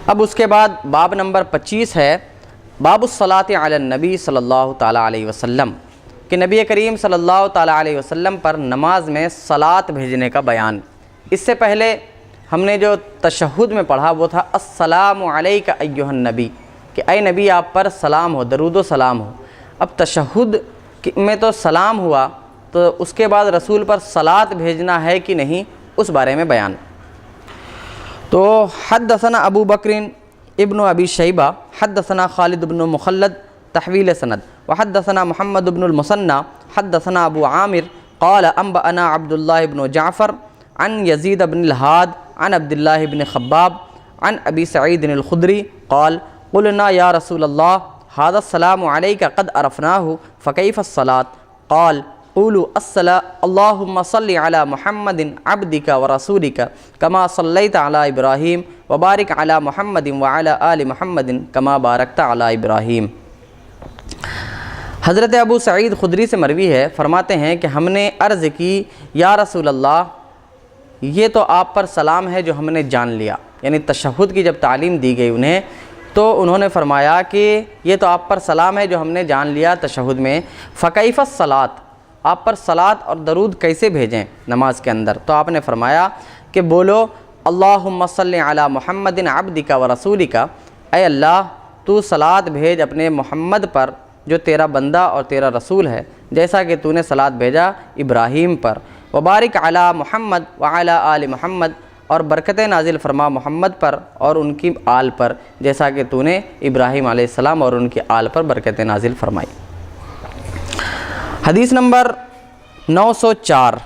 اب اس کے بعد باب نمبر 25 ہے باب الصلاۃ علی النبی صلی اللہ تعالیٰ علیہ وسلم، کہ نبی کریم صلی اللہ تعالیٰ علیہ وسلم پر نماز میں صلاۃ بھیجنے کا بیان۔ اس سے پہلے ہم نے جو تشہد میں پڑھا وہ تھا السلام علیک ایھا النبی، کہ اے نبی آپ پر سلام ہو، درود و سلام ہو۔ اب تشہد میں تو سلام ہوا، تو اس کے بعد رسول پر صلاۃ بھیجنا ہے کہ نہیں، اس بارے میں بیان۔ تو حدثنا ابو بکر ابن ابی شیبہ حدثنا خالد بن مخلد تحویل سند، وحدثنا محمد بن المثنى حدثنا ابو عامر قال انبأنا عبد الله بن جعفر عن يزيد بن الهاد عن عبد الله بن خباب عن ابي سعيد الخدري قال قلنا يا رسول الله هذا السلام عليك قد عرفناه فكيف الصلاة؟ قال قولوا اللهم صل على محمد عبدك ورسولك كما صليت على ابراهيم وبارك على محمد وعلى آل محمد كما باركت على ابراهيم۔ حضرت ابو سعید خدری سے مروی ہے، فرماتے ہیں کہ ہم نے عرض کی یا رسول اللہ یہ تو آپ پر سلام ہے جو ہم نے جان لیا، یعنی تشہد کی جب تعلیم دی گئی انہیں تو انہوں نے فرمایا کہ یہ تو آپ پر سلام ہے جو ہم نے جان لیا تشہد میں، فکیف الصلاۃ، آپ پر صلاۃ اور درود کیسے بھیجیں نماز کے اندر؟ تو آپ نے فرمایا کہ بولو اللہم صلی علی محمد عبدک ورسولک، اے اللہ تو صلاۃ بھیج اپنے محمد پر جو تیرا بندہ اور تیرا رسول ہے، جیسا کہ تو نے صلاۃ بھیجا ابراہیم پر، وبارک علی محمد وعلی آل محمد، اور برکتیں نازل فرما محمد پر اور ان کی آل پر، جیسا کہ تو نے ابراہیم علیہ السلام اور ان کی آل پر برکتیں نازل فرمائی۔ حدیث نمبر 904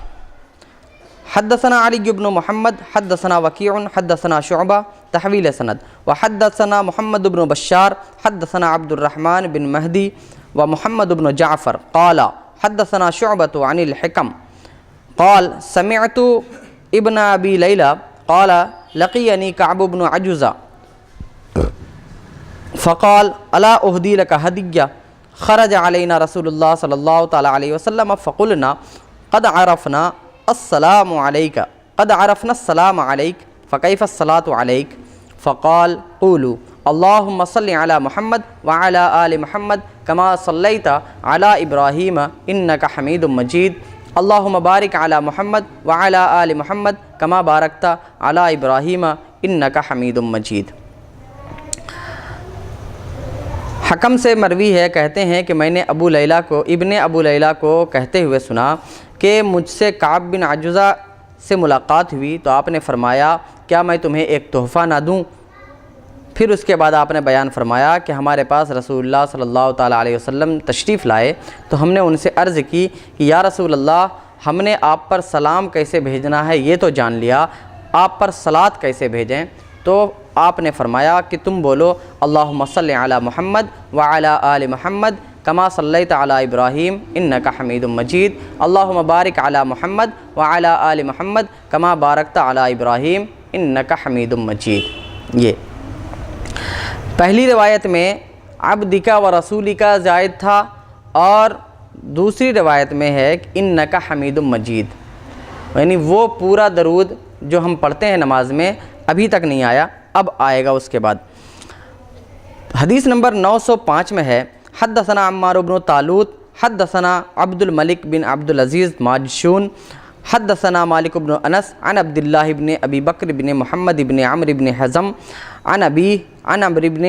حدثنا علی بن محمد حدثنا وکیع حدثنا شعبہ تحویل سند، وحدثنا محمد بن بشار حدثنا عبد الرحمن بن مہدی ومحمد بن جعفر قال حدثنا شعبۃ عن الحکم قال سمعت ابن ابی لیلى قال لقینی کعب بن عجزہ فقال الا اہدی لک ہدیہ خرج علینا رسول اللہ صلی اللہ تعالیٰ علیہ وسلم فقلنا قد عرفنا السلام علیک قد عرفنا السلام علیک فکیف الصلاۃ علیک؟ فقال قولوا اللہم صل علی محمد وعلی آل محمد کما صلیت علی ابراہیم انک حمید مجید اللہم بارک علی محمد وعلی آل محمد کما بارکت علی ابراہیم انک حمید مجید۔ حکم سے مروی ہے، کہتے ہیں کہ میں نے ابن ابو لیلہ کو کہتے ہوئے سنا کہ مجھ سے کعب بن عجزہ سے ملاقات ہوئی تو آپ نے فرمایا کیا میں تمہیں ایک تحفہ نہ دوں؟ پھر اس کے بعد آپ نے بیان فرمایا کہ ہمارے پاس رسول اللہ صلی اللہ تعالیٰ علیہ وسلم تشریف لائے تو ہم نے ان سے عرض کی کہ یا رسول اللہ ہم نے آپ پر سلام کیسے بھیجنا ہے یہ تو جان لیا، آپ پر صلاۃ کیسے بھیجیں؟ تو آپ نے فرمایا کہ تم بولو اللہم صلی علی محمد وعلی آل محمد کما صلیت علی ابراہیم انک حمید مجید اللہم بارک علی محمد وعلی آل محمد کما بارکت علی ابراہیم انک حمید مجید۔ یہ پہلی روایت میں عبدک و رسولک زائد تھا، اور دوسری روایت میں ہے کہ انک حمید مجید، یعنی وہ پورا درود جو ہم پڑھتے ہیں نماز میں ابھی تک نہیں آیا، اب آئے گا اس کے بعد۔ حدیث نمبر 905 میں ہے حدثنا عمار بن طالوت حدثنا عبد الملک بن عبد العزیز ماجشون حدثنا مالک بن انس عن عبد اللہ بن ابی بکر بن محمد بن عمرو بن حزم عن عمرو بن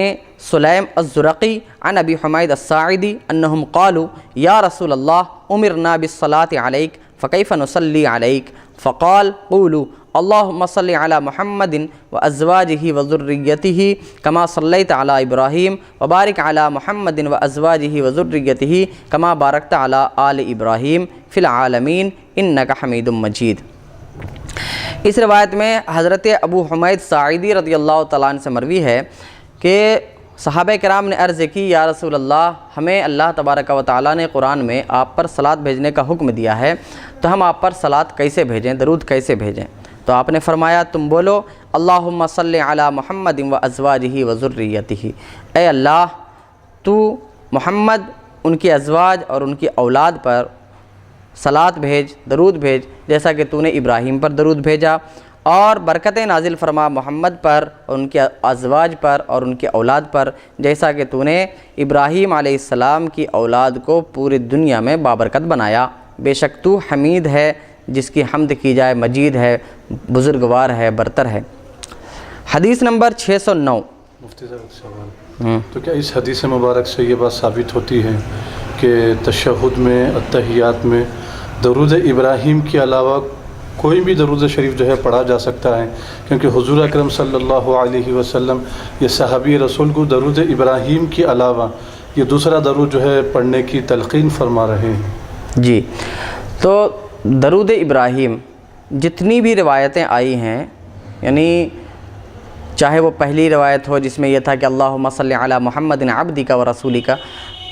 سلیم الزرقی عن ابی حمید الساعدی انہم قالوا یا رسول اللہ امرنا بالصلاة علیک فکیف نصلی علیک؟ فقال قولوا اللہم صلی علی محمد وازواجہ وذریتہ کما صلیت علی ابراہیم وبارک علی محمد وازواجہ وذریتہ کما بارکت علی آل ابراہیم فی العالمین انک حمید مجید۔ اس روایت میں حضرت ابو حمید ساعدی رضی اللہ تعالیٰ عنہ سے مروی ہے کہ صحابہ کرام نے عرض کی یا رسول اللہ ہمیں اللہ تبارک و تعالیٰ نے قرآن میں آپ پر صلاۃ بھیجنے کا حکم دیا ہے، تو ہم آپ پر صلاۃ کیسے بھیجیں، درود کیسے بھیجیں؟ تو آپ نے فرمایا تم بولو اللہم صلی علی محمد وازواجہ وذریتہ، اے اللہ تو محمد، ان کی ازواج اور ان کی اولاد پر صلاۃ بھیج، درود بھیج، جیسا کہ تو نے ابراہیم پر درود بھیجا، اور برکتیں نازل فرما محمد پر، ان کے ازواج پر اور ان کے اولاد پر، جیسا کہ تو نے ابراہیم علیہ السلام کی اولاد کو پوری دنیا میں بابرکت بنایا۔ بے شک تو حمید ہے، جس کی حمد کی جائے، مجید ہے، بزرگوار ہے، برتر ہے۔ حدیث نمبر 609۔ مفتی صاحب ایک سوال، تو کیا اس حدیث مبارک سے یہ بات ثابت ہوتی ہے کہ تشہد میں، التحیات میں درود ابراہیم کے علاوہ کوئی بھی درود شریف جو ہے پڑھا جا سکتا ہے؟ کیونکہ حضور اکرم صلی اللہ علیہ وسلم یہ صحابی رسول کو درود ابراہیم کے علاوہ یہ دوسرا درود جو ہے پڑھنے کی تلقین فرما رہے ہیں۔ جی، تو درود ابراہیم جتنی بھی روایتیں آئی ہیں، یعنی چاہے وہ پہلی روایت ہو جس میں یہ تھا کہ اللہم صلی علی محمد عبدک و رسولک،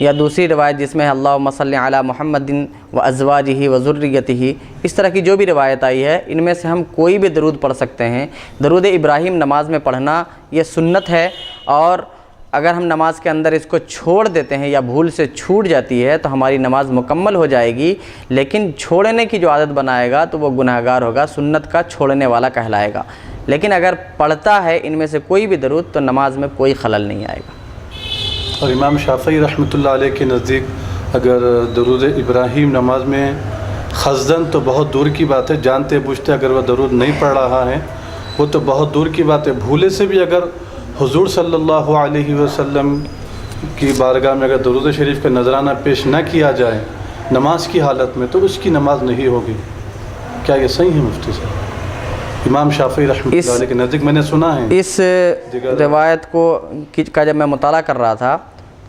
یا دوسری روایت جس میں اللہم صلی علی محمد و ازواجہ و ذریتہ، اس طرح کی جو بھی روایت آئی ہے ان میں سے ہم کوئی بھی درود پڑھ سکتے ہیں۔ درود ابراہیم نماز میں پڑھنا یہ سنت ہے، اور اگر ہم نماز کے اندر اس کو چھوڑ دیتے ہیں یا بھول سے چھوٹ جاتی ہے تو ہماری نماز مکمل ہو جائے گی، لیکن چھوڑنے کی جو عادت بنائے گا تو وہ گناہگار ہوگا، سنت کا چھوڑنے والا کہلائے گا۔ لیکن اگر پڑھتا ہے ان میں سے کوئی بھی درود تو نماز میں کوئی خلل نہیں آئے گا۔ اور امام شافعی رحمۃ اللہ علیہ کے نزدیک اگر درود ابراہیم نماز میں خزدن تو بہت دور کی بات ہے، جانتے بوجھتے اگر وہ درود نہیں پڑھ رہا ہے وہ تو بہت دور کی بات ہے، بھولے سے بھی اگر حضور صلی اللہ علیہ وسلم کی بارگاہ میں اگر درود شریف کا نذرانہ پیش نہ کیا جائے نماز کی حالت میں تو اس کی نماز نہیں ہوگی۔ کیا یہ صحیح ہے مفتی صاحب؟ امام شافعی رحمۃ اللہ علیہ کے نزدیک میں نے سنا ہے اس روایت کا جب میں مطالعہ کر رہا تھا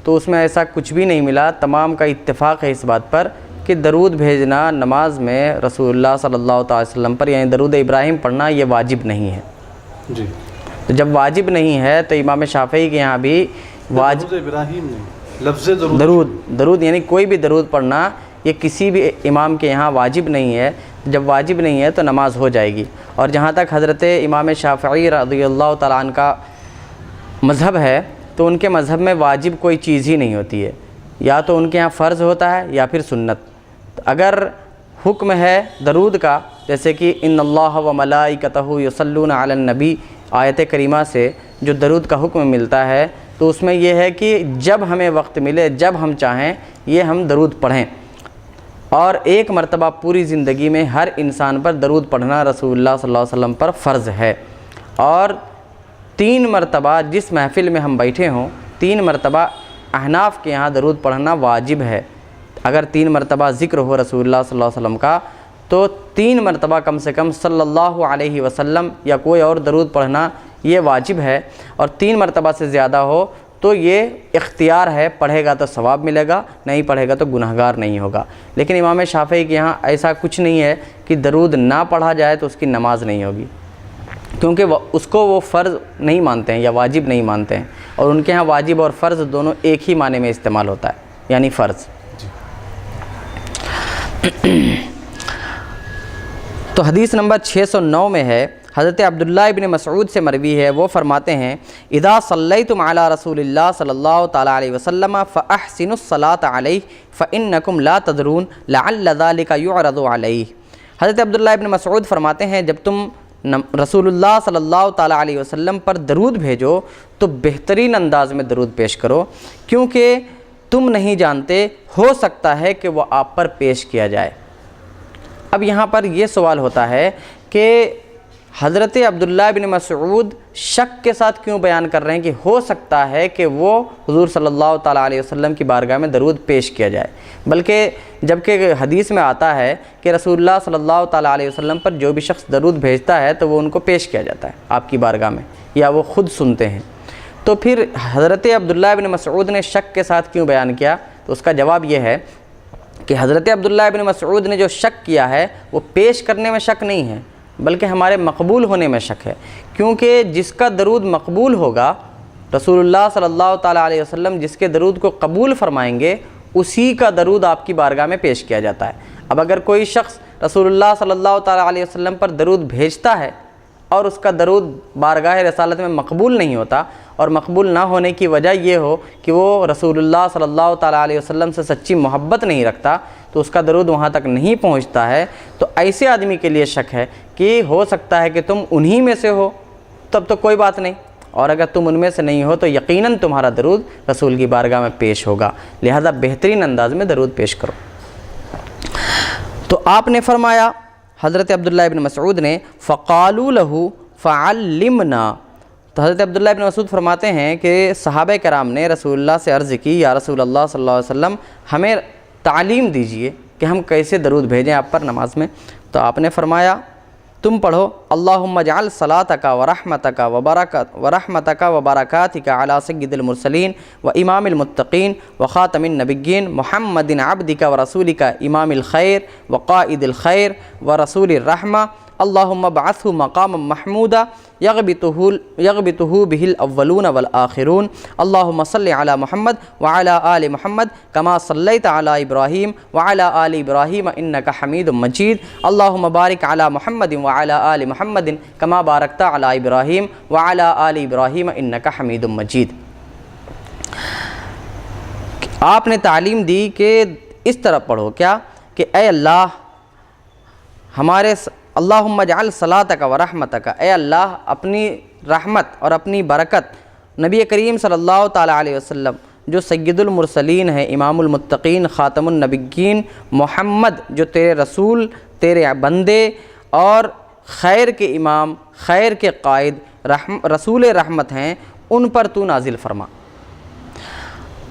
تو اس میں ایسا کچھ بھی نہیں ملا۔ تمام کا اتفاق ہے اس بات پر کہ درود بھیجنا نماز میں رسول اللہ صلی اللہ تعالی وسلم پر، یعنی درود ابراہیم پڑھنا یہ واجب نہیں ہے۔ جی، تو جب واجب نہیں ہے تو امام شافعی کے یہاں بھی درود ابراہیم نہیں، لفظ درود یعنی کوئی بھی درود پڑھنا یہ کسی بھی امام کے یہاں واجب نہیں ہے۔ جب واجب نہیں ہے تو نماز ہو جائے گی۔ اور جہاں تک حضرت امام شافعی رضی اللہ تعالیٰ عنہ کا مذہب ہے تو ان کے مذہب میں واجب کوئی چیز ہی نہیں ہوتی ہے، یا تو ان کے یہاں فرض ہوتا ہے یا پھر سنت۔ اگر حکم ہے درود کا، جیسے کہ ان اللہ و ملائکتہ یصلون علی النبی آیت کریمہ سے جو درود کا حکم ملتا ہے تو اس میں یہ ہے کہ جب ہمیں وقت ملے، جب ہم چاہیں یہ ہم درود پڑھیں، اور ایک مرتبہ پوری زندگی میں ہر انسان پر درود پڑھنا رسول اللہ صلی اللہ علیہ وسلم پر فرض ہے۔ اور 3 مرتبہ جس محفل میں ہم بیٹھے ہوں 3 مرتبہ احناف کے یہاں درود پڑھنا واجب ہے۔ اگر 3 مرتبہ ذکر ہو رسول اللہ صلی اللہ علیہ وسلم کا تو 3 مرتبہ کم سے کم صلی اللہ علیہ وسلم یا کوئی اور درود پڑھنا یہ واجب ہے، اور 3 مرتبہ سے زیادہ ہو تو یہ اختیار ہے، پڑھے گا تو ثواب ملے گا، نہیں پڑھے گا تو گناہگار نہیں ہوگا۔ لیکن امام شافعی کے یہاں ایسا کچھ نہیں ہے کہ درود نہ پڑھا جائے تو اس کی نماز نہیں ہوگی، کیونکہ اس کو وہ فرض نہیں مانتے ہیں یا واجب نہیں مانتے ہیں، اور ان کے ہاں واجب اور فرض دونوں ایک ہی معنی میں استعمال ہوتا ہے، یعنی فرض۔ تو حدیث نمبر 609 میں ہے، حضرت عبداللہ ابن مسعود سے مروی ہے، وہ فرماتے ہیں اذا صلیتم علی رسول اللہ صلی اللہ تعالی علیہ وسلم فاحسنوا الصلاۃ علیہ فانکم لا تدرون لعل ذلک یعرض علیہ۔ حضرت عبداللہ ابن مسعود فرماتے ہیں جب تم رسول اللہ صلی اللہ تعالی علیہ وسلم پر درود بھیجو تو بہترین انداز میں درود پیش کرو، کیونکہ تم نہیں جانتے، ہو سکتا ہے کہ وہ آپ پر پیش کیا جائے۔ اب یہاں پر یہ سوال ہوتا ہے کہ حضرت عبداللہ بن مسعود شک کے ساتھ کیوں بیان کر رہے ہیں کہ ہو سکتا ہے کہ وہ حضور صلی اللہ تعالیٰ علیہ وسلم کی بارگاہ میں درود پیش کیا جائے، بلکہ جبکہ حدیث میں آتا ہے کہ رسول اللہ صلی اللہ تعالیٰ علیہ وسلم پر جو بھی شخص درود بھیجتا ہے تو وہ ان کو پیش کیا جاتا ہے آپ کی بارگاہ میں، یا وہ خود سنتے ہیں۔ تو پھر حضرت عبداللہ بن مسعود نے شک کے ساتھ کیوں بیان کیا؟ تو اس کا جواب یہ ہے کہ حضرت عبداللہ بن مسعود نے جو شک کیا ہے وہ پیش کرنے میں شک نہیں ہے، بلکہ ہمارے مقبول ہونے میں شک ہے، کیونکہ جس کا درود مقبول ہوگا رسول اللہ صلی اللہ تعالیٰ علیہ وسلم جس کے درود کو قبول فرمائیں گے اسی کا درود آپ کی بارگاہ میں پیش کیا جاتا ہے۔ اب اگر کوئی شخص رسول اللہ صلی اللہ تعالیٰ علیہ وسلم پر درود بھیجتا ہے اور اس کا درود بارگاہ رسالت میں مقبول نہیں ہوتا، اور مقبول نہ ہونے کی وجہ یہ ہو کہ وہ رسول اللہ صلی اللہ تعالیٰ علیہ وسلم سے سچی محبت نہیں رکھتا، تو اس کا درود وہاں تک نہیں پہنچتا ہے، تو ایسے آدمی کے لیے شک ہے کہ ہو سکتا ہے کہ تم انہی میں سے ہو، تب تو کوئی بات نہیں، اور اگر تم ان میں سے نہیں ہو تو یقیناً تمہارا درود رسول کی بارگاہ میں پیش ہوگا، لہذا بہترین انداز میں درود پیش کرو۔ تو آپ نے فرمایا، حضرت عبداللہ ابن مسعود نے، فقالوا له فعلمنا، تو حضرت عبداللہ ابن مسعود فرماتے ہیں کہ صحابہ کرام نے رسول اللہ سے عرض کی، یا رسول اللہ صلی اللہ علیہ وسلم ہمیں تعلیم دیجئے کہ ہم کیسے درود بھیجیں آپ پر نماز میں۔ تو آپ نے فرمایا تم پڑھو، اللہم اجعل صلاتک ورحمتک ورحمتک وبرکاتک علی سید المرسلین و امام المتقین و خاتم النبیین محمد عبدک ورسولک امام الخیر وقائد الخیر ورسول الرحمہ، اللہم ابعثہ مقاما محمودا یغبطہ بہ الاولون والآخرون، اللہم صلی علی محمد وعلی آل محمد کما صلیت علی ابراہیم وعلی آل ابراہیم انک حمید مجید، اللہم بارک علی محمد وعلی آل محمد کما بارکت علی ابراہیم وعلی آل ابراہیم انک حمید مجید۔ آپ نے تعلیم دی کہ اس طرح پڑھو، کیا کہ اے اللہ ہمارے اللہم اجعل صلاتک ورحمتک، اے اللہ اپنی رحمت اور اپنی برکت نبی کریم صلی اللہ تعالیٰ علیہ وسلم جو سید المرسلین ہیں، امام المتقین، خاتم النبیین، محمد جو تیرے رسول، تیرے بندے اور خیر کے امام، خیر کے قائد، رسول رحمت ہیں، ان پر تو نازل فرما۔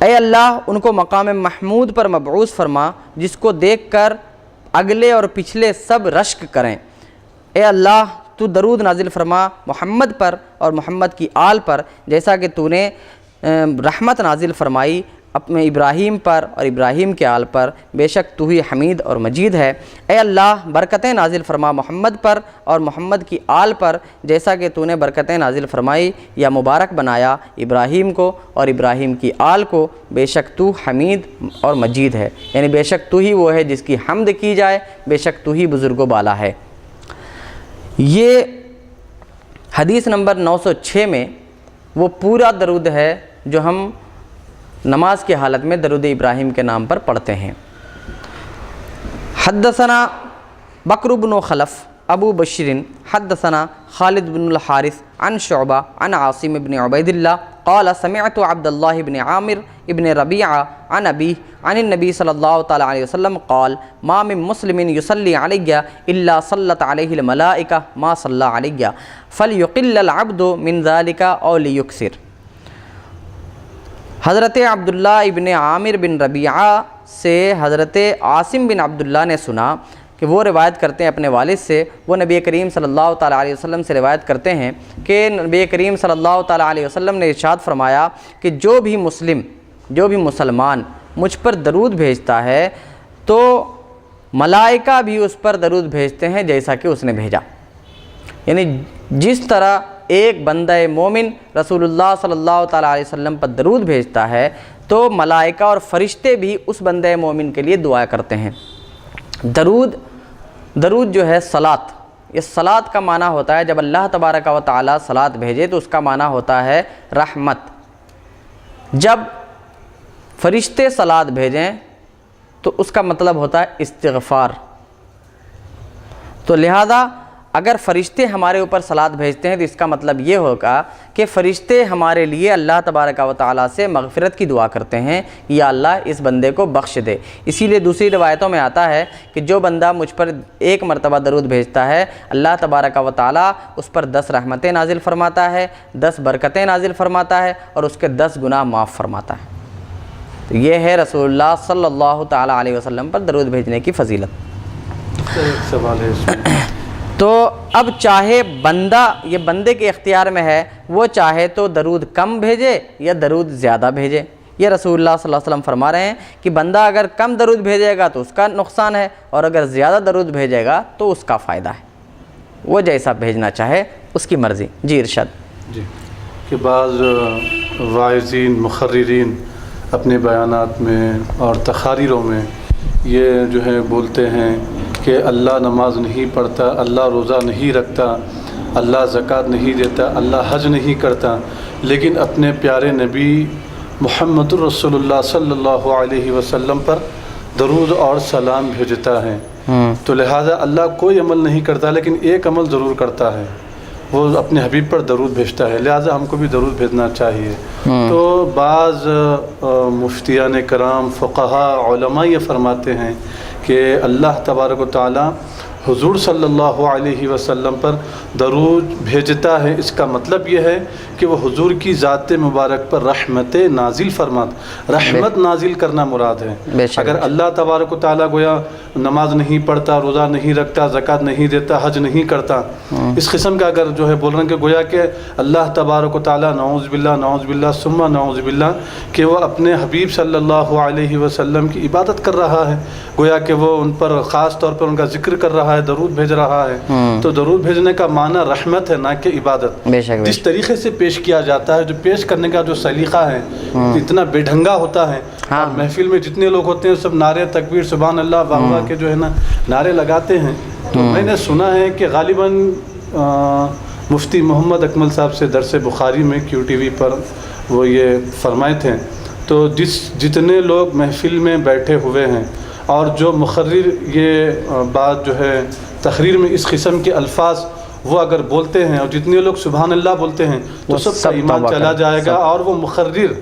اے اللہ ان کو مقام محمود پر مبعوث فرما جس کو دیکھ کر اگلے اور پچھلے سب رشک کریں۔ اے اللہ تو درود نازل فرما محمد پر اور محمد کی آل پر، جیسا کہ تو نے رحمت نازل فرمائی اپنے ابراہیم پر اور ابراہیم کے آل پر، بے شک تو ہی حمید اور مجید ہے۔ اے اللہ برکتیں نازل فرما محمد پر اور محمد کی آل پر، جیسا کہ تو نے برکتیں نازل فرمائی یا مبارک بنایا ابراہیم کو اور ابراہیم کی آل کو، بے شک تو حمید اور مجید ہے، یعنی بے شک تو ہی وہ ہے جس کی حمد کی جائے، بے شک تو ہی بزرگ و بالا ہے۔ یہ حدیث نمبر 906 میں وہ پورا درود ہے جو ہم نماز کی حالت میں درود ابراہیم کے نام پر پڑھتے ہیں۔ حدثنا بکر بن خلف ابو بشر حدثنا خالد بن الحارث عن شعبہ عن عاصم بن عبید اللہ قال سمعت عبد اللہ بن عامر ابن ربیعہ عن ابیہ عن النبی صلی اللہ تعالیٰ علیہ وسلم قال ما من مسلم یصلی علی الا صلت علیہ الملائکہ ما صلی علی فلیقل العبد من ذلک او لیکثر۔ حضرت عبداللہ ابن عامر بن ربیعہ سے حضرت عاصم بن عبداللہ نے سنا کہ وہ روایت کرتے ہیں اپنے والد سے، وہ نبی کریم صلی اللہ تعالیٰ علیہ وسلم سے روایت کرتے ہیں کہ نبی کریم صلی اللہ تعالیٰ علیہ وسلم نے ارشاد فرمایا کہ جو بھی مسلمان مجھ پر درود بھیجتا ہے تو ملائکہ بھی اس پر درود بھیجتے ہیں جیسا کہ اس نے بھیجا، یعنی جس طرح ایک بندہ مومن رسول اللہ صلی اللہ تعالیٰ علیہ وسلم پر درود بھیجتا ہے تو ملائکہ اور فرشتے بھی اس بندہ مومن کے لیے دعا کرتے ہیں۔ درود جو ہے صلاۃ، یہ صلاۃ کا معنی ہوتا ہے جب اللہ تبارک و تعالیٰ صلاۃ بھیجے تو اس کا معنی ہوتا ہے رحمت، جب فرشتے صلاۃ بھیجیں تو اس کا مطلب ہوتا ہے استغفار۔ تو لہذا اگر فرشتے ہمارے اوپر صلاۃ بھیجتے ہیں تو اس کا مطلب یہ ہوگا کہ فرشتے ہمارے لیے اللہ تبارک و تعالیٰ سے مغفرت کی دعا کرتے ہیں، یا اللہ اس بندے کو بخش دے۔ اسی لیے دوسری روایتوں میں آتا ہے کہ جو بندہ مجھ پر ایک مرتبہ درود بھیجتا ہے اللہ تبارک و تعالیٰ اس پر 10 رحمتیں نازل فرماتا ہے، 10 برکتیں نازل فرماتا ہے اور اس کے 10 گناہ معاف فرماتا ہے۔ تو یہ ہے رسول اللہ صلی اللہ تعالیٰ علیہ وسلم پر درود بھیجنے کی فضیلت۔ ایک سوال ہے اس میں، تو اب چاہے بندہ، یہ بندے کے اختیار میں ہے، وہ چاہے تو درود کم بھیجے یا درود زیادہ بھیجے۔ یہ رسول اللہ صلی اللہ علیہ وسلم فرما رہے ہیں کہ بندہ اگر کم درود بھیجے گا تو اس کا نقصان ہے، اور اگر زیادہ درود بھیجے گا تو اس کا فائدہ ہے، وہ جیسا بھیجنا چاہے اس کی مرضی۔ جی ارشاد۔ جی کہ بعض واعظین مقررین اپنے بیانات میں اور تقاریروں میں یہ جو ہے بولتے ہیں کہ اللہ نماز نہیں پڑھتا، اللہ روزہ نہیں رکھتا، اللہ زکوٰۃ نہیں دیتا، اللہ حج نہیں کرتا، لیکن اپنے پیارے نبی محمد الرسول اللہ صلی اللہ علیہ وسلم پر درود اور سلام بھیجتا ہے، تو لہٰذا اللہ کوئی عمل نہیں کرتا لیکن ایک عمل ضرور کرتا ہے، وہ اپنے حبیب پر درود بھیجتا ہے، لہٰذا ہم کو بھی درود بھیجنا چاہیے۔ تو بعض مفتیان کرام، فقہا، علماء یہ فرماتے ہیں کہ اللہ تبارک و تعالی حضور صلی اللہ علیہ وسلم پر درود بھیجتا ہے، اس کا مطلب یہ ہے کہ وہ حضور کی ذات مبارک پر رحمت نازل رحمت نازل کرنا مراد ہے۔ اگر اللہ تبارک و تعالیٰ گویا نماز نہیں پڑھتا، روزہ نہیں رکھتا، زکوٰۃ نہیں دیتا، حج نہیں کرتا، اس قسم کا اگر جو ہے بول رہے ہیں کہ گویا کہ اللہ تبارک و تعالیٰ نعوذ باللہ ثم نعوذ باللہ کہ وہ اپنے حبیب صلی اللہ علیہ وسلم کی عبادت کر رہا ہے، گویا کہ وہ ان پر خاص طور پر ان کا ذکر کر رہا ہے، درود بھیج رہا ہے، تو درود بھیجنے کا معنی رحمت ہے، نہ کہ عبادت۔ جس طریقے سے پیش کیا جاتا ہے، جو پیش کرنے کا جو سلیقہ ہے اتنا بے ڈھنگا ہوتا ہے، اور محفل میں جتنے لوگ ہوتے ہیں سب نعرے تکبیر سبحان اللہ واہ کے جو ہے نا نعرے لگاتے ہیں۔ تو میں نے سنا ہے کہ غالباً مفتی محمد اکمل صاحب سے درس بخاری میں QTV پر وہ یہ فرمائے تھے، تو جتنے لوگ محفل میں بیٹھے ہوئے ہیں اور جو مقرر یہ بات جو ہے تقریر میں اس قسم کے الفاظ وہ اگر بولتے ہیں اور جتنے لوگ سبحان اللہ بولتے ہیں تو سب کا ایمان چلا جائے گا، اور وہ مقرر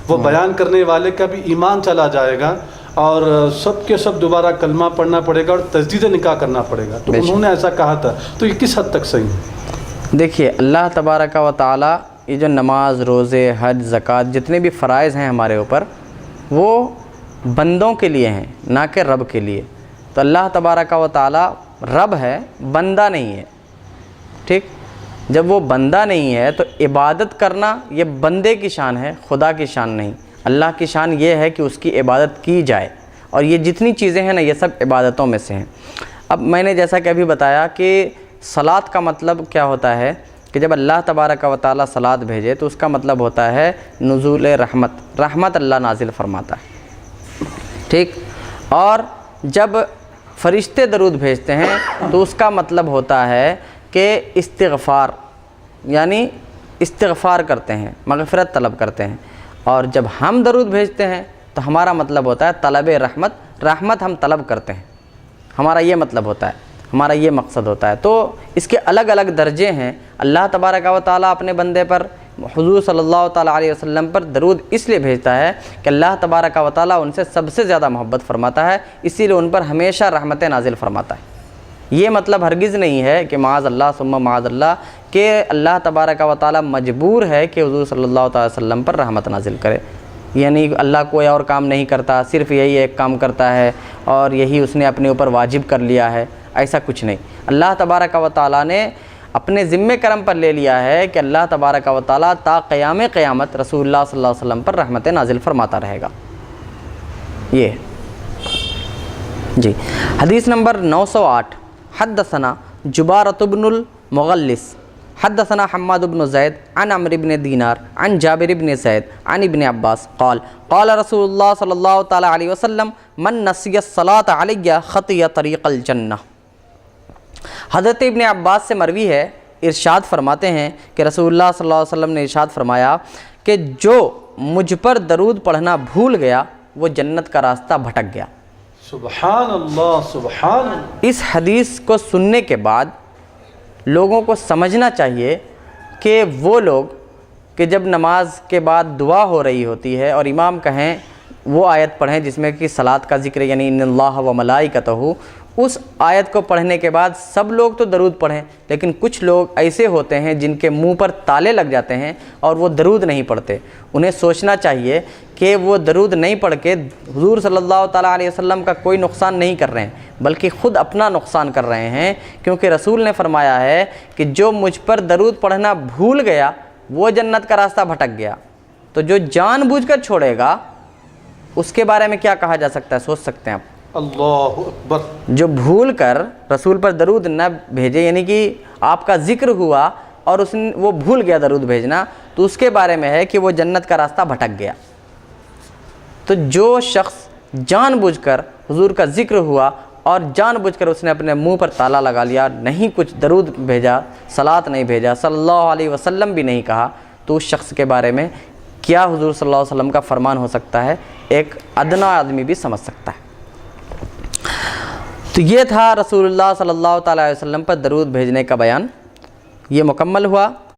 وہ بیان کرنے والے کا بھی ایمان چلا جائے گا، اور سب کے سب دوبارہ کلمہ پڑھنا پڑے گا اور تجدید نکاح کرنا پڑے گا۔ تو انہوں نے ایسا کہا تھا، تو یہ کس حد تک صحیح ہے؟ دیکھیے، اللہ تبارک و تعالیٰ یہ جو نماز، روزے، حج، زکوٰۃ جتنے بھی فرائض ہیں ہمارے اوپر، وہ بندوں کے لیے ہیں، نہ کہ رب کے لیے۔ تو اللہ تبارک و تعالیٰ رب ہے، بندہ نہیں ہے، ٹھیک؟ جب وہ بندہ نہیں ہے تو عبادت کرنا یہ بندے کی شان ہے، خدا کی شان نہیں۔ اللہ کی شان یہ ہے کہ اس کی عبادت کی جائے، اور یہ جتنی چیزیں ہیں نا یہ سب عبادتوں میں سے ہیں۔ اب میں نے جیسا کہ ابھی بتایا کہ صلاۃ کا مطلب کیا ہوتا ہے کہ جب اللہ تبارک و تعالیٰ صلاۃ بھیجے تو اس کا مطلب ہوتا ہے نزول رحمت اللہ نازل فرماتا ہے، ٹھیک؟ اور جب فرشتے درود بھیجتے ہیں تو اس کا مطلب ہوتا ہے کہ استغفار، یعنی استغفار کرتے ہیں، مغفرت طلب کرتے ہیں۔ اور جب ہم درود بھیجتے ہیں تو ہمارا مطلب ہوتا ہے طلب رحمت ہم طلب کرتے ہیں، ہمارا یہ مطلب ہوتا ہے، ہمارا یہ مقصد ہوتا ہے۔ تو اس کے الگ الگ درجے ہیں۔ اللہ تبارک و تعالیٰ اپنے بندے پر، حضور صلی اللہ تعالیٰ علیہ وسلم پر درود اس لیے بھیجتا ہے کہ اللہ تبارک و تعالیٰ ان سے سب سے زیادہ محبت فرماتا ہے، اسی لیے ان پر ہمیشہ رحمت نازل فرماتا ہے۔ یہ مطلب ہرگز نہیں ہے کہ معاذ اللہ ثم معاذ اللہ کہ اللہ تبارک و تعالیٰ مجبور ہے کہ حضور صلی اللہ تعالیٰ علیہ وسلم پر رحمت نازل کرے، یعنی اللہ کوئی اور کام نہیں کرتا، صرف یہی ایک کام کرتا ہے اور یہی اس نے اپنے اوپر واجب کر لیا ہے، ایسا کچھ نہیں۔ اللہ تبارک و تعالیٰ نے اپنے ذمہ کرم پر لے لیا ہے کہ اللہ تبارک و تعالیٰ تا قیام قیامت رسول اللہ صلی اللہ علیہ وسلم پر رحمت نازل فرماتا رہے گا۔ یہ جی حدیث نمبر 908، حدثنا جبارۃ بن المغلس حدثنا حماد بن زید عن عمرو بن دینار عن جابر بن زید عن ابن عباس قال قال رسول اللہ صلی اللہ تعالی علیہ وسلم من نسی الصلاۃ علی خطی طریق الجنہ۔ حضرت ابن عباس سے مروی ہے، ارشاد فرماتے ہیں کہ رسول اللہ صلی اللہ علیہ وسلم نے ارشاد فرمایا کہ جو مجھ پر درود پڑھنا بھول گیا وہ جنت کا راستہ بھٹک گیا۔ سبحان اللہ، سبحان اللہ۔ اس حدیث کو سننے کے بعد لوگوں کو سمجھنا چاہیے کہ وہ لوگ کہ جب نماز کے بعد دعا ہو رہی ہوتی ہے اور امام کہیں وہ آیت پڑھیں جس میں کہ صلاۃ کا ذکر، یعنی ان اللہ و ملائکتہ، اس آیت کو پڑھنے کے بعد سب لوگ تو درود پڑھیں، لیکن کچھ لوگ ایسے ہوتے ہیں جن کے منہ پر تالے لگ جاتے ہیں اور وہ درود نہیں پڑھتے۔ انہیں سوچنا چاہیے کہ وہ درود نہیں پڑھ کے حضور صلی اللہ تعالیٰ علیہ وسلم کا کوئی نقصان نہیں کر رہے ہیں، بلکہ خود اپنا نقصان کر رہے ہیں، کیونکہ رسول نے فرمایا ہے کہ جو مجھ پر درود پڑھنا بھول گیا وہ جنت کا راستہ بھٹک گیا۔ تو جو جان بوجھ کر چھوڑے گا اس کے بارے میں کیا کہا جا سکتا ہے، سوچ سکتے ہیں آپ۔ اللہ اکبر۔ جو بھول کر رسول پر درود نہ بھیجے، یعنی کہ آپ کا ذکر ہوا اور وہ بھول گیا درود بھیجنا، تو اس کے بارے میں ہے کہ وہ جنت کا راستہ بھٹک گیا۔ تو جو شخص جان بوجھ کر حضور کا ذکر ہوا اور جان بوجھ کر اس نے اپنے منہ پر تالا لگا لیا، نہیں کچھ درود بھیجا، صلاۃ نہیں بھیجا، صلی اللہ علیہ وسلم بھی نہیں کہا، تو اس شخص کے بارے میں کیا حضور صلی اللہ علیہ وسلم کا فرمان ہو سکتا ہے، ایک ادنا آدمی بھی سمجھ سکتا ہے۔ تو یہ تھا رسول اللہ صلی اللہ تعالیٰ علیہ وسلم پر درود بھیجنے کا بیان، یہ مکمل ہوا۔